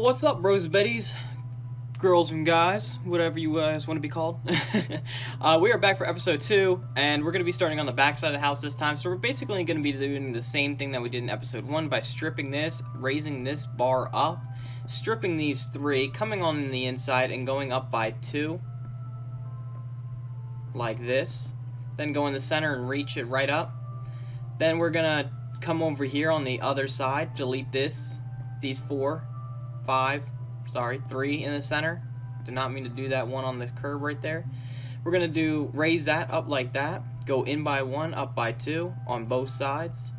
What's up, bros, betties, girls and guys, whatever you guys want to be called? We are back for episode 2, and we're going to be starting on the back side of the house this time. So we're basically going to be doing the same thing that we did in episode 1 by stripping this, raising this bar up, stripping these 3, coming on the inside and going up by 2, like this. Then go in the center and reach it right up. Then we're going to come over here on the other side, delete this, these 4. 3 in the center. Did not mean to do that one on the curb right there. We're gonna raise that up like that, go in by 1, up by 2 on both sides.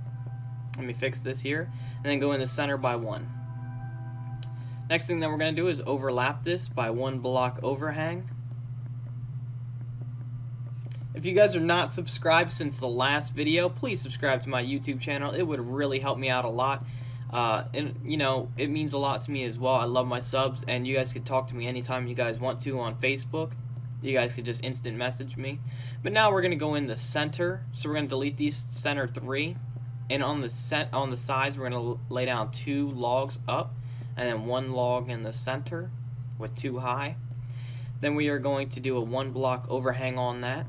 Let me fix this here, and then go in the center by 1. Next thing that we're gonna do is overlap this by 1 block overhang. If you guys are not subscribed since the last video, please subscribe to my YouTube channel. It would really help me out a lot. And you know, it means a lot to me as well. I love my subs, and you guys could talk to me anytime you guys want to on Facebook. You guys could just instant message me. But now we're gonna go in the center, so we're gonna delete these center 3, and on the sides we're gonna lay down 2 logs up, and then 1 log in the center with 2 high. Then we are going to do a 1 block overhang on that.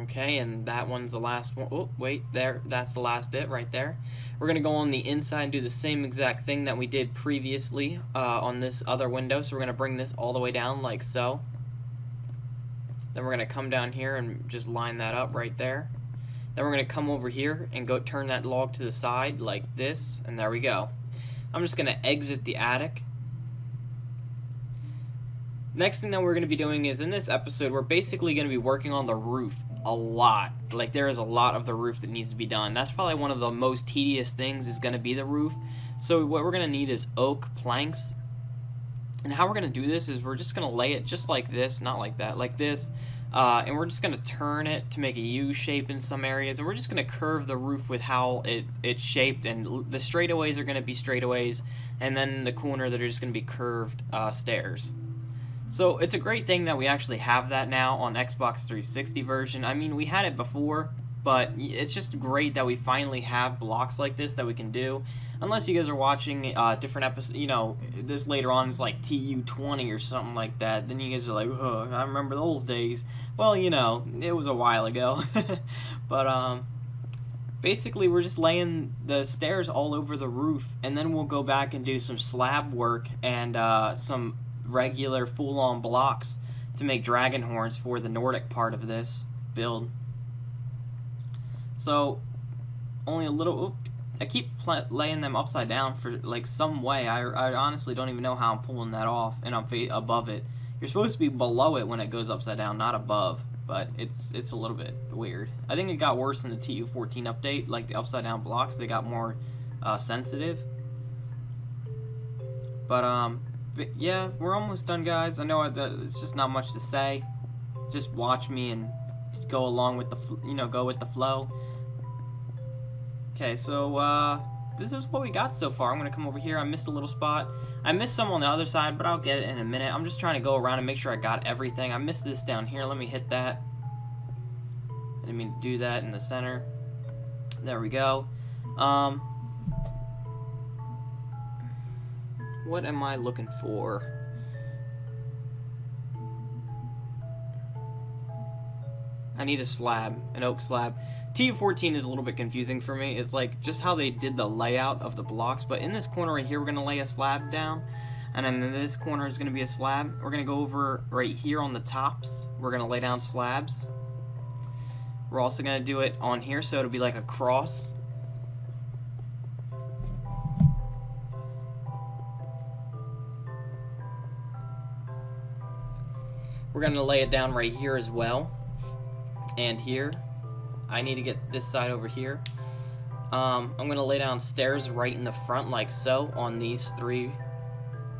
Okay, and that one's the last one. Oh, wait, there, that's the last bit right there. We're going to go on the inside and do the same exact thing that we did previously on this other window. So we're going to bring this all the way down like so. Then we're going to come down here and just line that up right there. Then we're going to come over here and go turn that log to the side like this, and there we go. I'm just going to exit the attic. Next thing that we're going to be doing is, in this episode, we're basically going to be working on the roof a lot. Like, there is a lot of the roof that needs to be done. That's probably one of the most tedious things, is going to be the roof. So what we're going to need is oak planks. And how we're going to do this is we're just going to lay it just like this, not like that, like this. And we're just going to turn it to make a U shape in some areas. And we're just going to curve the roof with how it's shaped. And the straightaways are going to be straightaways. And then in the corner, they're just going to be curved stairs. So it's a great thing that we actually have that now on Xbox 360 version. I mean, we had it before, but it's just great that we finally have blocks like this that we can do. Unless you guys are watching different episodes, you know, this later on is like TU20 or something like that, then you guys are like, oh, I remember those days. Well, you know, it was a while ago. But basically we're just laying the stairs all over the roof, and then we'll go back and do some slab work and some regular full-on blocks to make dragon horns for the Nordic part of this build. So only a little, I keep laying them upside down for like some way. I honestly don't even know how I'm pulling that off, and I'm above it. You're supposed to be below it when it goes upside down, not above, but it's a little bit weird. I think it got worse in the TU14 update, like the upside down blocks, they got more sensitive. But yeah, we're almost done, guys. I know it's just not much to say. Just watch me and go along with the, go with the flow. Okay, so this is what we got so far. I'm gonna come over here. I missed a little spot. I missed some on the other side, but I'll get it in a minute. I'm just trying to go around and make sure I got everything. I missed this down here. Let me hit that. I didn't mean to do that in the center. There we go. What am I looking for? I need a slab, an oak slab. TU14 is a little bit confusing for me. It's like just how they did the layout of the blocks, but in this corner right here, we're gonna lay a slab down, and then in this corner is gonna be a slab. We're gonna go over right here on the tops. We're gonna lay down slabs. We're also gonna do it on here, so it'll be like a cross. We're going to lay it down right here as well, and here. I need to get this side over here. I'm going to lay down stairs right in the front like so on these 3.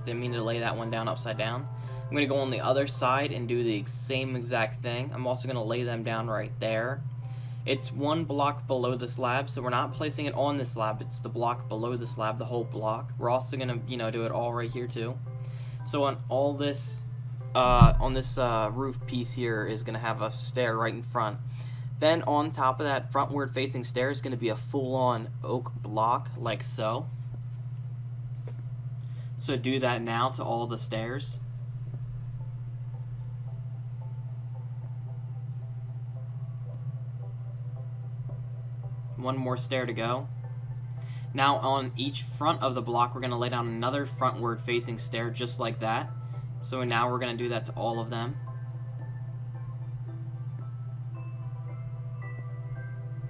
Didn't mean to lay that one down upside down. I'm going to go on the other side and do the same exact thing. I'm also going to lay them down right there. It's 1 block below the slab, so we're not placing it on the slab. It's the block below the slab, the whole block. We're also going to, do it all right here too. So on all this... on this roof piece here is going to have a stair right in front. Then on top of that frontward facing stair is going to be a full-on oak block like so. So do that now to all the stairs. One more stair to go. Now on each front of the block, we're going to lay down another frontward facing stair just like that. So now we're going to do that to all of them.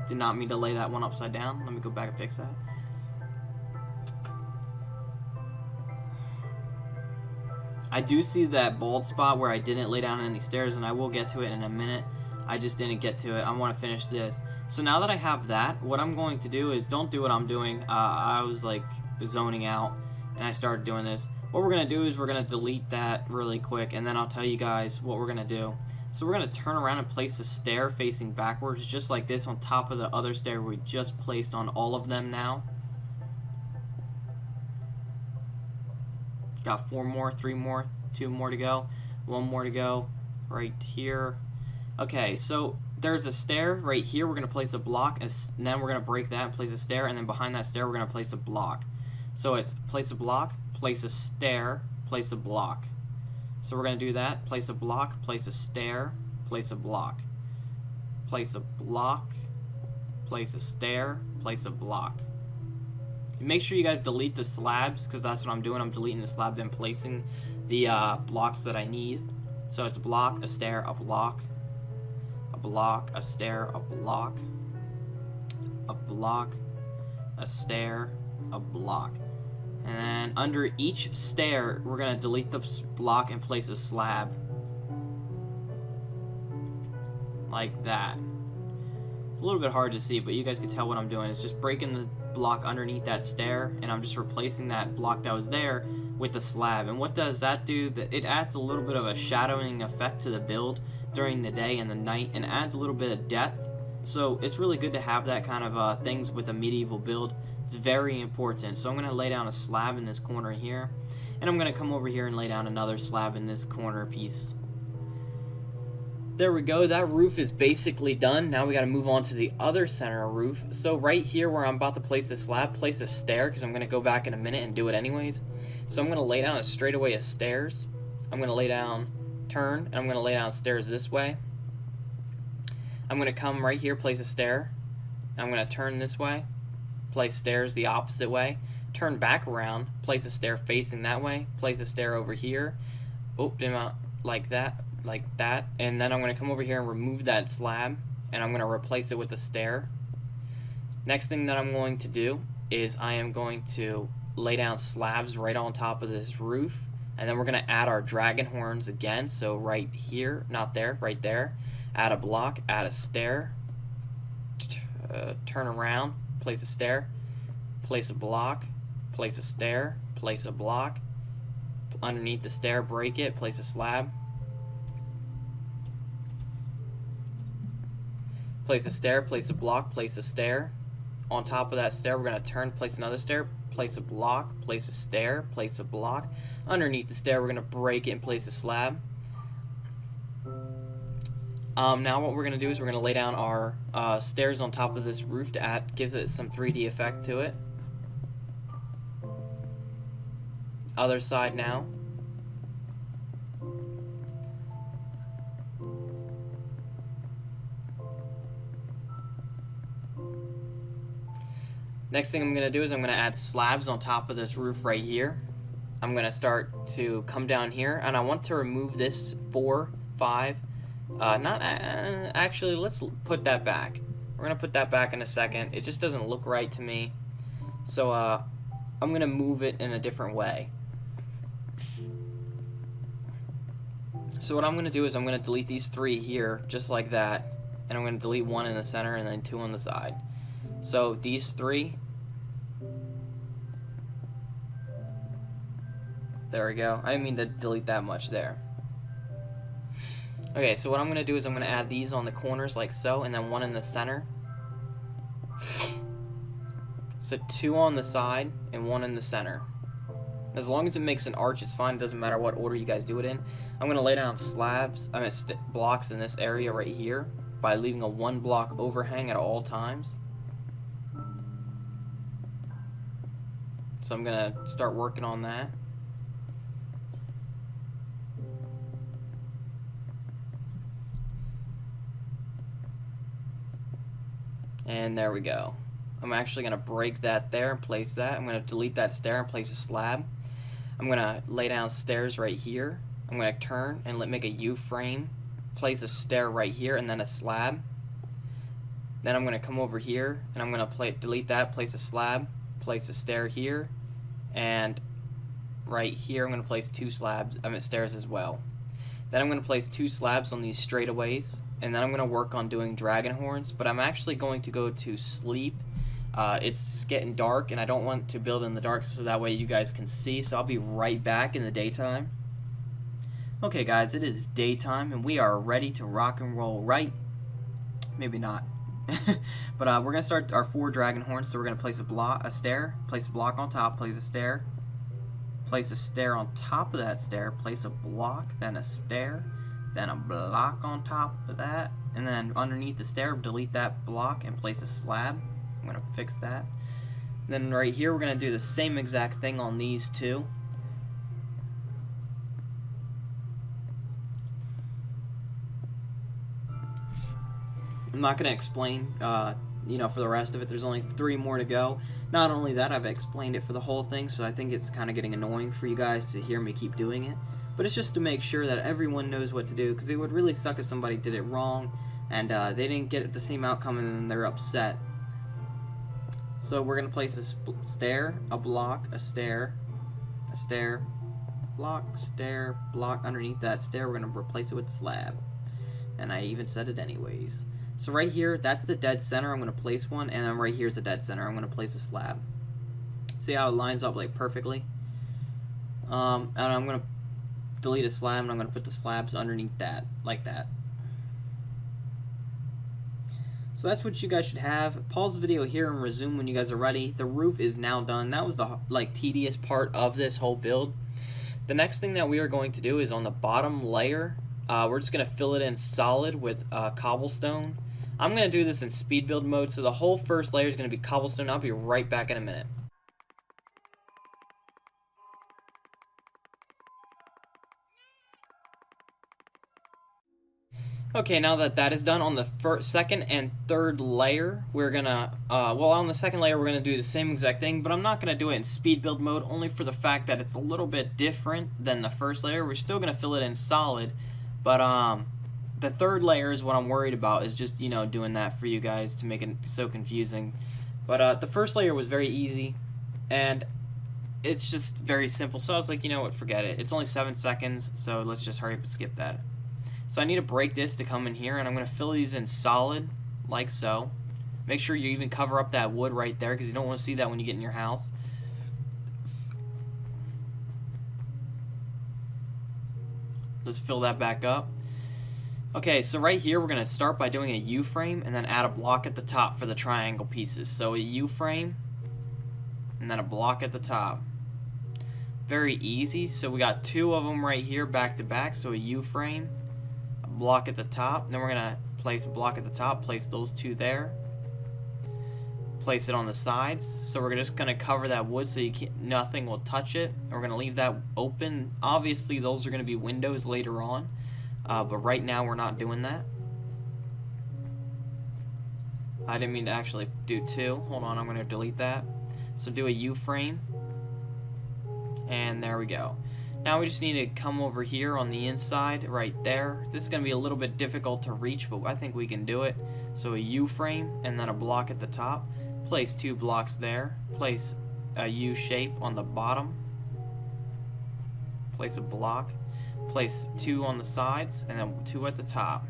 Did not mean to lay that one upside down. Let me go back and fix that. I do see that bald spot where I didn't lay down any stairs, and I will get to it in a minute. I just didn't get to it. I want to finish this. So now that I have that, what I'm going to do is, don't do what I'm doing. I was like zoning out, and I started doing this. What we're going to do is we're going to delete that really quick, and then I'll tell you guys what we're going to do. So we're going to turn around and place a stair facing backwards, just like this, on top of the other stair we just placed on all of them now. Got 4 more, 3 more, 2 more to go, 1 more to go, right here. Okay, so there's a stair right here. We're going to place a block, and then we're going to break that and place a stair, and then behind that stair we're going to place a block. So it's place a block, place a stair, place a block. So we're going to do that. Place a block, place a stair, place a block. Place a block, place a stair, place a block. Make sure you guys delete the slabs, because that's what I'm doing. I'm deleting the slab, then placing the blocks that I need. So it's a block, a stair, a block, a block, a stair, a block, a block, a stair, a block. And then under each stair, we're going to delete the block and place a slab. Like that. It's a little bit hard to see, but you guys can tell what I'm doing. It's just breaking the block underneath that stair, and I'm just replacing that block that was there with the slab. And what does that do? It adds a little bit of a shadowing effect to the build during the day and the night, and adds a little bit of depth. So it's really good to have that kind of things with a medieval build. It's very important. So I'm going to lay down a slab in this corner here, and I'm going to come over here and lay down another slab in this corner piece. There we go. That roof is basically done. Now we got to move on to the other center roof. So right here where I'm about to place the slab, place a stair, because I'm going to go back in a minute and do it anyways. So I'm going to lay down a straightaway of stairs. I'm going to lay down, turn, and I'm going to lay down stairs this way. I'm going to come right here, place a stair. I'm going to turn this way, place stairs the opposite way, turn back around, place a stair facing that way, place a stair over here, like that, and then I'm going to come over here and remove that slab, and I'm going to replace it with a stair. Next thing that I'm going to do is I am going to lay down slabs right on top of this roof, and then we're going to add our dragon horns again. So right here, not there, right there, add a block, add a stair, turn around, place a stair, place a block, place a stair, place a block, underneath the stair, break it, place a slab, place a stair, place a block, place a stair. On top of that stair, we're going to turn, place another stair, place a block, place a stair, place a block. Underneath the stair, we're going to break it and place a slab. Now what we're going to do is we're going to lay down our stairs on top of this roof to give it some 3D effect to it. Other side now. Next thing I'm going to do is I'm going to add slabs on top of this roof right here. I'm going to start to come down here, and I want to remove this 4, 5. Actually, let's put that back. We're going to put that back in a second. It just doesn't look right to me. So I'm going to move it in a different way. So what I'm going to do is I'm going to delete these 3 here, just like that. And I'm going to delete 1 in the center and then 2 on the side. So these 3, there we go. I didn't mean to delete that much there. Okay, so what I'm going to do is I'm going to add these on the corners like so, and then 1 in the center. So 2 on the side and 1 in the center. As long as it makes an arch, it's fine. It doesn't matter what order you guys do it in. I'm going to lay down slabs, blocks in this area right here. by leaving a 1 block overhang at all times. So I'm gonna start working on that. And there we go. I'm actually going to break that there and place that. I'm going to delete that stair and place a slab. I'm going to lay down stairs right here. I'm going to turn and make a U-frame, place a stair right here, and then a slab. Then I'm going to come over here and I'm going to delete that, place a slab, place a stair here, and right here I'm going to place 2 stairs as well. Then I'm going to place 2 slabs on these straightaways, and then I'm going to work on doing dragon horns, but I'm actually going to go to sleep. It's getting dark and I don't want to build in the dark so that way you guys can see, so I'll be right back in the daytime. Okay guys, it is daytime and we are ready to rock and roll, right? Maybe not. But we're going to start our 4 dragon horns, so we're going to place a stair, place a block on top, place a stair on top of that stair, place a block, then a stair, then a block on top of that, and then underneath the stair, delete that block and place a slab. I'm going to fix that. Then right here, we're going to do the same exact thing on these 2. I'm not going to explain, for the rest of it. There's only 3 more to go. Not only that, I've explained it for the whole thing, so I think it's kind of getting annoying for you guys to hear me keep doing it. But it's just to make sure that everyone knows what to do, because it would really suck if somebody did it wrong and they didn't get the same outcome and then they're upset. So we're going to place a stair, a block, a stair, block, stair, block. Underneath that stair, we're going to replace it with a slab. And I even said it anyways. So right here, that's the dead center. I'm going to place one, and then right here's the dead center. I'm going to place a slab. See how it lines up like perfectly? And I'm going to delete a slab, and I'm going to put the slabs underneath that, like that. So that's what you guys should have. Pause the video here and resume when you guys are ready. The roof is now done. That was the tedious part of this whole build. The next thing that we are going to do is on the bottom layer. We're just going to fill it in solid with cobblestone. I'm going to do this in speed build mode, so the whole first layer is going to be cobblestone. I'll be right back in a minute. Okay, now that that is done, on the second and third layer, we're gonna, on the second layer, we're gonna do the same exact thing, but I'm not gonna do it in speed build mode, only for the fact that it's a little bit different than the first layer. We're still gonna fill it in solid, but, the third layer is what I'm worried about, is just, doing that for you guys to make it so confusing. But, the first layer was very easy, and it's just very simple, so I was like, you know what, forget it. It's only 7 seconds, so let's just hurry up and skip that. So I need to break this to come in here, and I'm going to fill these in solid, like so. Make sure you even cover up that wood right there, because you don't want to see that when you get in your house. Let's fill that back up. Okay, so right here we're going to start by doing a U-frame, and then add a block at the top for the triangle pieces. So a U-frame, and then a block at the top. Very easy. So we got 2 of them right here back to back, so a U-frame. Block at the top, then we're gonna place a block at the top, place those 2 there, place it on the sides. So we're just gonna cover that wood so nothing will touch it, and we're gonna leave that open. Obviously those are gonna be windows later on, but right now we're not doing that. I didn't mean to actually do 2. Hold on, I'm gonna delete that. So do a U-frame, and there we go. Now we just need to come over here on the inside right there. This is going to be a little bit difficult to reach, but I think we can do it. So a U-frame and then a block at the top. Place 2 blocks there. Place a U shape on the bottom. Place a block. Place 2 on the sides and then 2 at the top.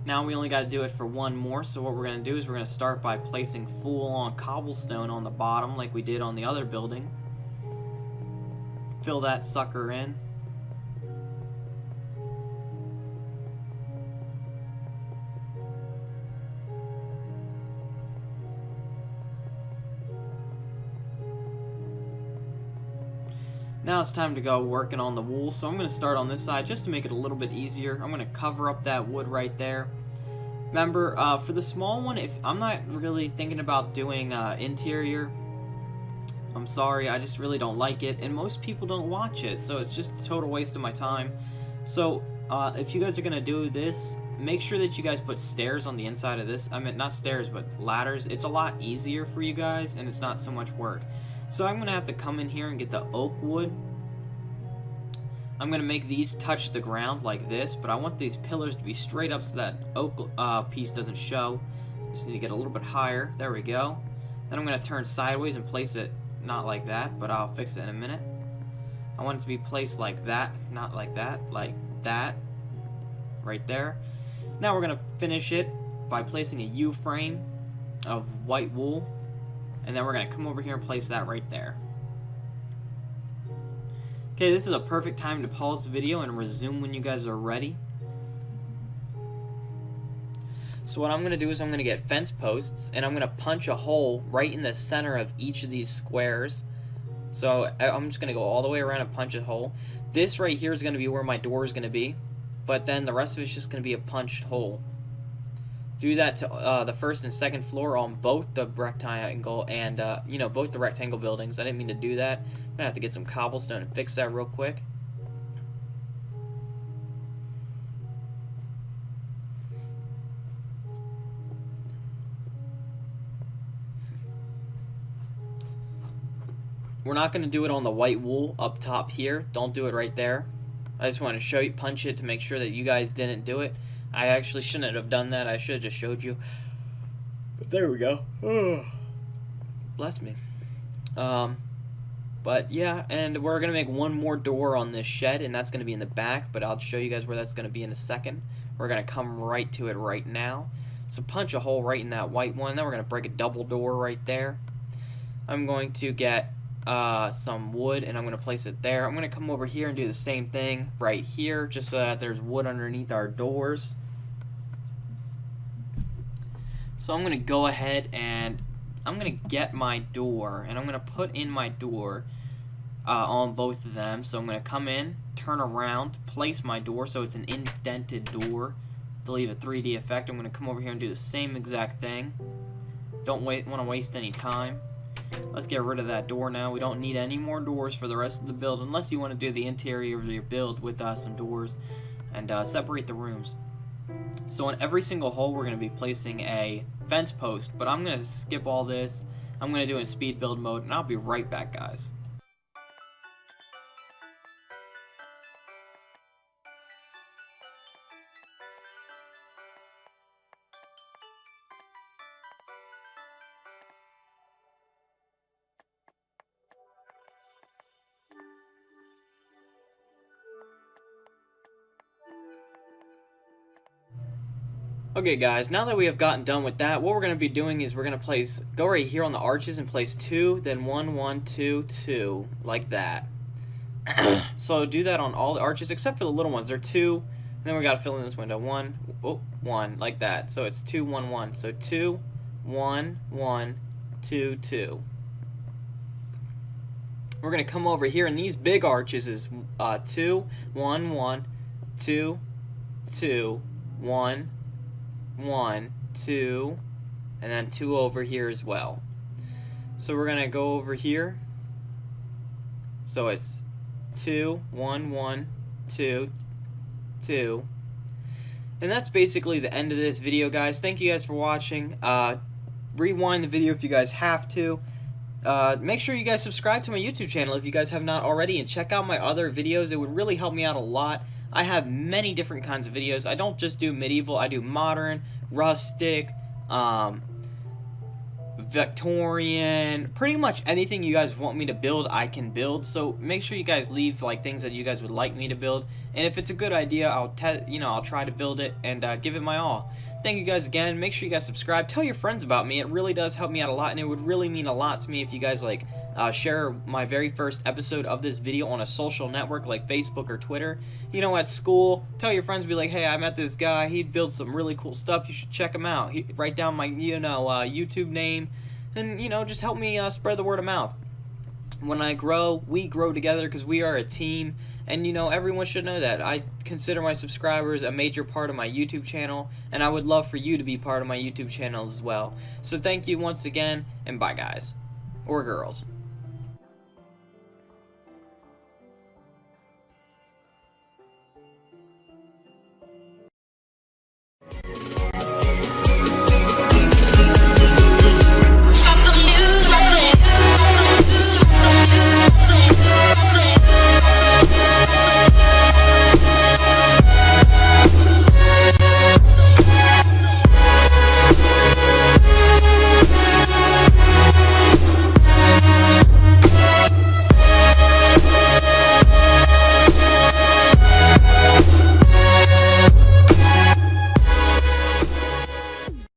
Now we only got to do it for 1 more, so what we're going to do is we're going to start by placing full-on cobblestone on the bottom like we did on the other building. Fill that sucker in. Now it's time to go working on the wool. So I'm going to start on this side just to make it a little bit easier. I'm going to cover up that wood right there. Remember, for the small one, if I'm not really thinking about doing interior, I'm sorry, I just really don't like it, and most people don't watch it, so it's just a total waste of my time. So if you guys are going to do this, make sure that you guys put stairs on the inside of this. I mean, not stairs, but ladders. It's a lot easier for you guys, and it's not so much work. So I'm going to have to come in here and get the oak wood. I'm going to make these touch the ground like this, but I want these pillars to be straight up so that oak piece doesn't show. Just need to get a little bit higher. There we go. Then I'm going to turn sideways and place it not like that, but I'll fix it in a minute. I want it to be placed like that, not like that, right there. Now we're going to finish it by placing a U-frame of white wool, and then we're going to come over here and place that right there. Okay, this is a perfect time to pause the video and resume when you guys are ready. So what I'm going to do is I'm going to get fence posts, and I'm going to punch a hole right in the center of each of these squares. So I'm just going to go all the way around and punch a hole. This right here is going to be where my door is going to be, but then the rest of it's just going to be a punched hole. Do that to the first and second floor on both the rectangle and, you know, both the rectangle buildings. I didn't mean to do that. I'm going to have to get some cobblestone and fix that real quick. We're not going to do it on the white wool up top here. Don't do it right there. I just want to show you, punch it to make sure that you guys didn't do it. I actually shouldn't have done that. I should have just showed you. But there we go. Oh, bless me. But yeah, and we're going to make one more door on this shed, and that's going to be in the back, but I'll show you guys where that's going to be in a second. We're going to come right to it right now. So punch a hole right in that white one. Then we're going to break a double door right there. I'm going to get some wood, and I'm going to place it there. I'm going to come over here and do the same thing right here, just so that there's wood underneath our doors. So I'm going to go ahead and I'm going to get my door, and I'm going to put in my door on both of them. So I'm going to come in, turn around, place my door so it's an indented door to leave a 3D effect. I'm going to come over here and do the same exact thing. Don't want to waste any time. Let's get rid of that door now. We don't need any more doors for the rest of the build, unless you want to do the interior of your build with some doors and separate the rooms. So in every single hole we're going to be placing a fence post, but I'm going to skip all this. I'm going to do it in speed build mode, and I'll be right back, guys. Okay guys, now that we have gotten done with that, what we're going to be doing is we're going to go right here on the arches and place 2, then 1, 1, 2, 2, like that. So do that on all the arches, except for the little ones. They're 2, and then we got to fill in this window. 1, oh, 1, like that. So it's 2, 1, 1. So 2, 1, 1, 2, 2. We're going to come over here, and these big arches is 2, 1, 1, 2, 2, 1, 1, 2, and then 2 over here as well. So we're gonna go over here. So it's 2, 1, 1, 2, 2. And that's basically the end of this video, guys. Thank you guys for watching. Rewind the video if you guys have to. Make sure you guys subscribe to my YouTube channel if you guys have not already, and check out my other videos. It would really help me out a lot. I have many different kinds of videos. I don't just do medieval, I do modern, rustic, Victorian, pretty much anything you guys want me to build, I can build. So make sure you guys leave like things that you guys would like me to build, and if it's a good idea, I'll try to build it and give it my all. Thank you guys again. Make sure you guys subscribe. Tell your friends about me. It really does help me out a lot, and it would really mean a lot to me if you guys like share my very first episode of this video on a social network like Facebook or Twitter. You know, at school, tell your friends, be like, hey, I met this guy. He builds some really cool stuff. You should check him out. Write down my YouTube name, and just help me spread the word of mouth. When I grow, we grow together because we are a team. And you know, everyone should know that. I consider my subscribers a major part of my YouTube channel, and I would love for you to be part of my YouTube channel as well. So thank you once again, and bye guys. Or girls.